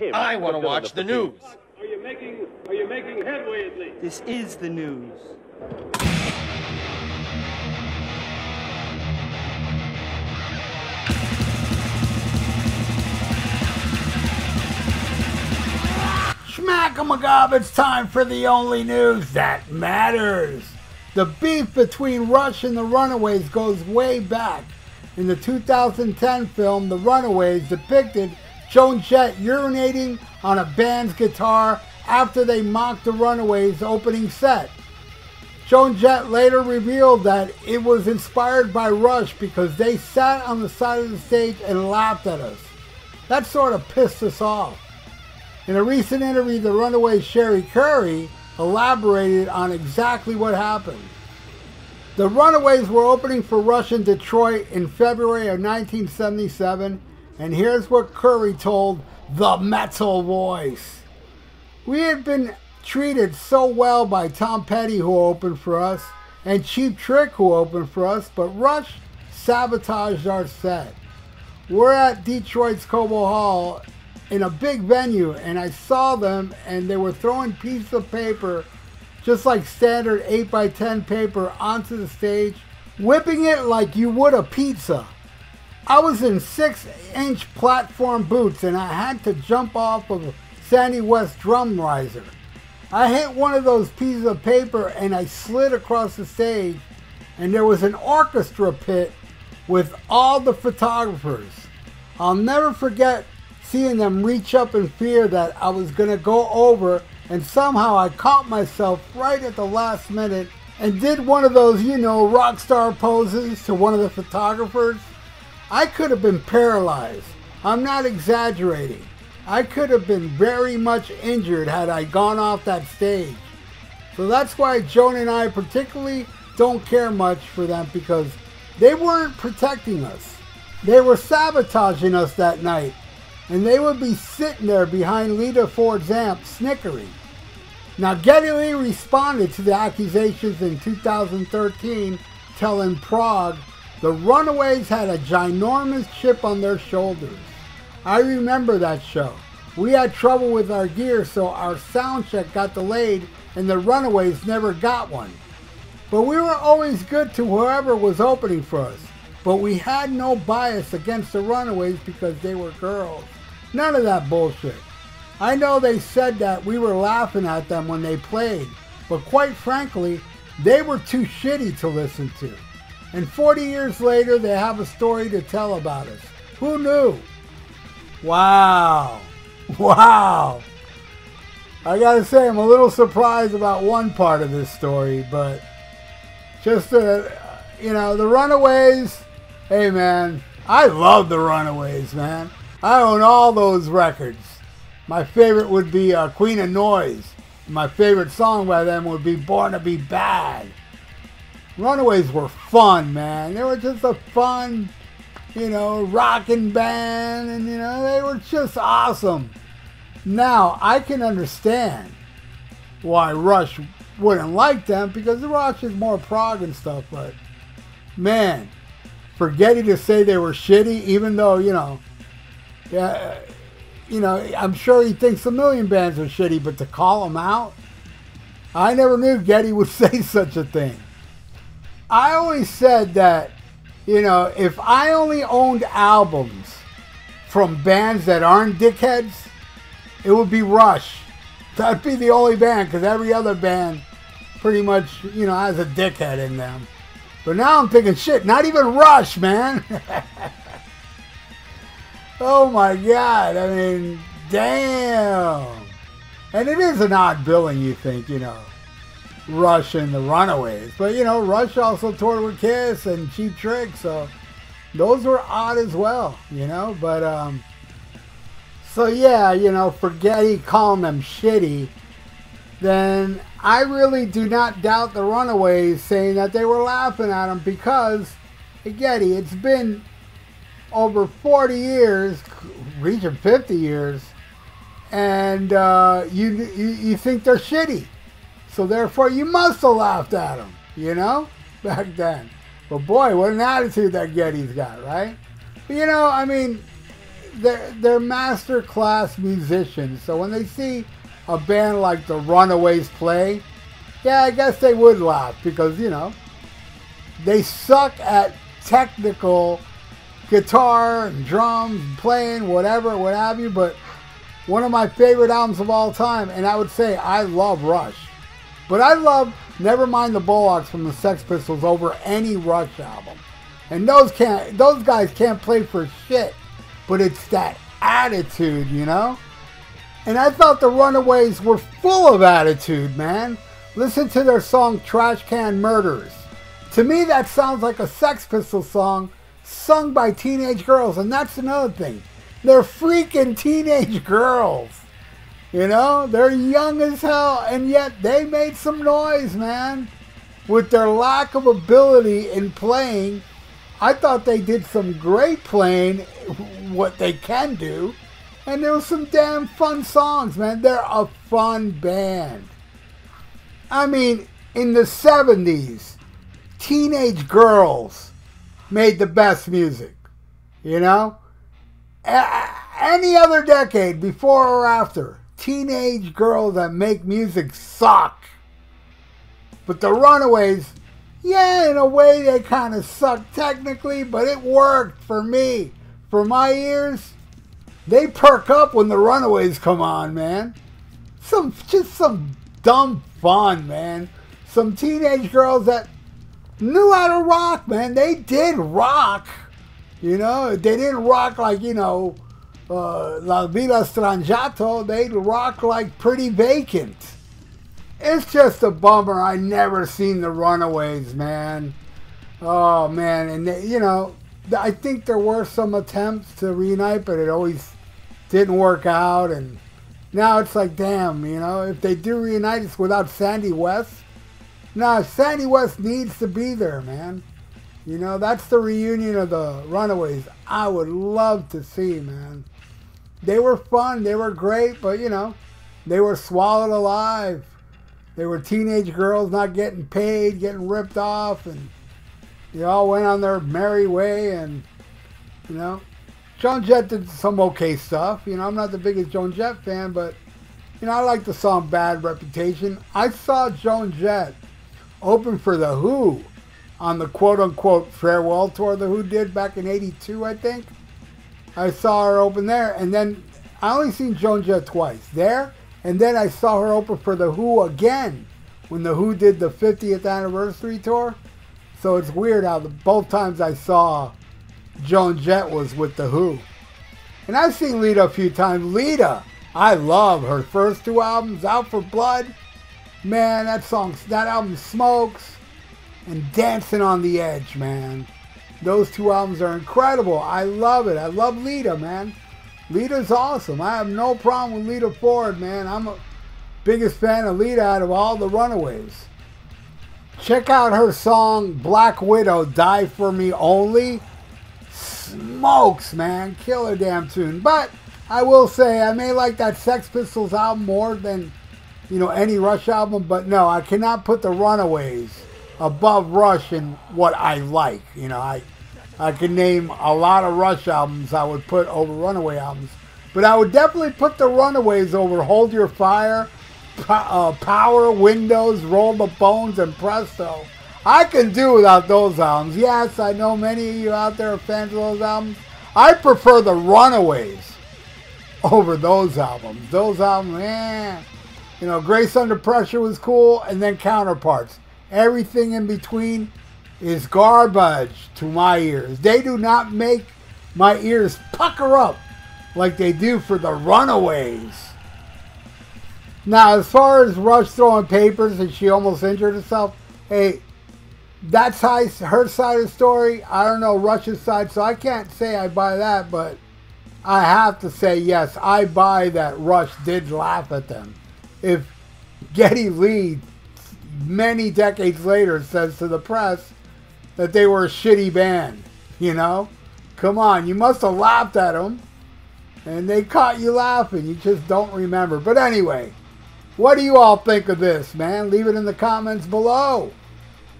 I want to watch the news. Are you making headway at least? This is the news. Schmack-a-magab, it's time for the only news that matters. The beef between Rush and the Runaways goes way back. In the 2010 film, The Runaways depicted Joan Jett urinating on a band's guitar after they mocked the Runaways' opening set. Joan Jett later revealed that it was inspired by Rush because they sat on the side of the stage and laughed at us. That sort of pissed us off. In a recent interview, the Runaways' Cherie Currie elaborated on exactly what happened. The Runaways were opening for Rush in Detroit in February of 1977, and here's what Currie told The Metal Voice. We had been treated so well by Tom Petty, who opened for us, and Cheap Trick, who opened for us, but Rush sabotaged our set. We're at Detroit's Cobo Hall in a big venue, and I saw them, and they were throwing pieces of paper, just like standard 8x10 paper, onto the stage, whipping it like you would a pizza. I was in 6-inch platform boots, and I had to jump off of a Sandy West drum riser. I hit one of those pieces of paper, and I slid across the stage, and there was an orchestra pit with all the photographers. I'll never forget seeing them reach up in fear that I was going to go over, and somehow I caught myself right at the last minute and did one of those, you know, rock star poses to one of the photographers. I could have been paralyzed. I'm not exaggerating. I could have been very much injured had I gone off that stage. So that's why Joan and I particularly don't care much for them, because they weren't protecting us. They were sabotaging us that night, and they would be sitting there behind Lita Ford's amp snickering. Now, Geddy Lee responded to the accusations in 2013, telling Prague the Runaways had a ginormous chip on their shoulders. I remember that show. We had trouble with our gear, so our sound check got delayed, and the Runaways never got one. But we were always good to whoever was opening for us. But we had no bias against the Runaways because they were girls. None of that bullshit. I know they said that we were laughing at them when they played, but quite frankly, they were too shitty to listen to. And 40 years later, they have a story to tell about us. Who knew? Wow. Wow. I gotta say, I'm a little surprised about one part of this story, but just, you know, the Runaways, hey man, I love the Runaways, man. I own all those records. My favorite would be Queen of Noise. My favorite song by them would be Born to Be Bad. Runaways were fun, man. They were just a fun, you know, rocking band, and, you know, they were just awesome. Now, I can understand why Rush wouldn't like them, because the Rush is more prog and stuff, but, man, for Geddy to say they were shitty, even though, you know, I'm sure he thinks a million bands are shitty, but to call them out, I never knew Geddy would say such a thing. I always said that, you know, if I only owned albums from bands that aren't dickheads, it would be Rush. That'd be the only band, because every other band pretty much, you know, has a dickhead in them. But now I'm thinking, shit, not even Rush, man. Oh my God, I mean, damn. And it is an odd billing, you think, you know, Rush and the Runaways. But, you know, Rush also toured with Kiss and Cheap Trick, so those were odd as well, you know. But, so yeah, you know, for Geddy calling them shitty, then I really do not doubt the Runaways saying that they were laughing at them, because, Geddy, it's been over 40 years, reaching 50 years, and you think they're shitty. So therefore, you must have laughed at them, you know, back then. But boy, what an attitude that Geddy's got, right? But, you know, I mean, they're master class musicians. So when they see a band like the Runaways play, yeah, I guess they would laugh because, you know, they suck at technical guitar and drums and playing, whatever, what have you. But one of my favorite albums of all time, and I would say I love Rush. But I love Nevermind the Bollocks from the Sex Pistols over any Rush album. And those guys can't play for shit. But it's that attitude, you know? And I thought the Runaways were full of attitude, man. Listen to their song Trash Can Murders. To me, that sounds like a Sex Pistols song sung by teenage girls. And that's another thing. They're freaking teenage girls. You know, they're young as hell, and yet they made some noise, man. With their lack of ability in playing, I thought they did some great playing, what they can do. And there was some damn fun songs, man. They're a fun band. I mean, in the 70s, teenage girls made the best music, you know? Any other decade, before or after, teenage girls that make music suck. But the Runaways, yeah, in a way they kind of suck technically, but it worked for me. For my ears, they perk up when the Runaways come on, man. Just some dumb fun, man. Some teenage girls that knew how to rock, man. They did rock. You know, they didn't rock like, you know, La Vida Strangiato. They rock like Pretty Vacant. It's just a bummer I never seen the Runaways, man. Oh, man. And, they, you know, I think there were some attempts to reunite, but it always didn't work out. And now it's like, damn, you know, if they do reunite, it's without Sandy West. No, Sandy West needs to be there, man. You know, that's the reunion of the Runaways I would love to see, man. They were fun. They were great, but, you know, they were swallowed alive. They were teenage girls not getting paid, getting ripped off, and they all went on their merry way. And, you know, Joan Jett did some okay stuff. You know, I'm not the biggest Joan Jett fan, but, you know, I like the song Bad Reputation. I saw Joan Jett open for The Who on the quote-unquote farewell tour The Who did back in '82, I think. I saw her open there, and then I only seen Joan Jett twice. There, and then I saw her open for The Who again when The Who did the 50th anniversary tour. So it's weird how both times I saw Joan Jett was with The Who. And I've seen Lita a few times. Lita, I love her first two albums, Out for Blood. Man, that album smokes. And Dancing on the Edge, man. Those two albums are incredible. I love it. I love Lita, man. Lita's awesome. I have no problem with Lita Ford, man. I'm a biggest fan of Lita out of all the Runaways. Check out her song Black Widow, Die For Me Only. Smokes, man. Killer damn tune. But I will say I may like that Sex Pistols album more than, you know, any Rush album. But no, I cannot put the Runaways above Rush in what I like. You know, I can name a lot of Rush albums I would put over Runaway albums. But I would definitely put the Runaways over Hold Your Fire, Power, Windows, Roll the Bones, and Presto. I can do without those albums. Yes, I know many of you out there are fans of those albums. I prefer the Runaways over those albums. Those albums, you know, Grace Under Pressure was cool, and then Counterparts. Everything in between is garbage to my ears. They do not make my ears pucker up like they do for the Runaways. Now, as far as Rush throwing papers and she almost injured herself, hey, that's her side of the story. I don't know Rush's side, so I can't say I buy that, but I have to say, yes, I buy that Rush did laugh at them. If Geddy Lee many decades later says to the press that they were a shitty band, you know? Come on, you must have laughed at them, and they caught you laughing. You just don't remember. But anyway, what do you all think of this, man? Leave it in the comments below.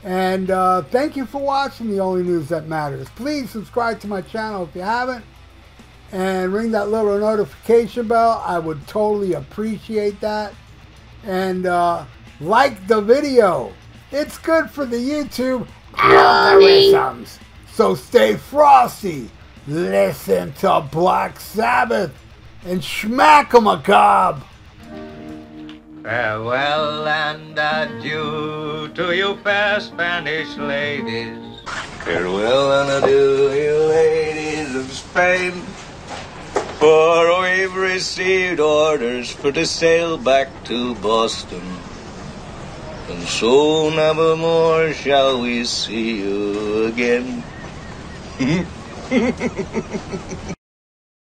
And thank you for watching The Only News That Matters. Please subscribe to my channel if you haven't. and ring that little notification bell. I would totally appreciate that. And like the video. It's good for the YouTube algorithms. So stay frosty. Listen to Black Sabbath and smack 'em a gob. Farewell and adieu to you fair Spanish ladies. Farewell and adieu, you ladies of Spain. For we've received orders for to sail back to Boston. And so never more shall we see you again.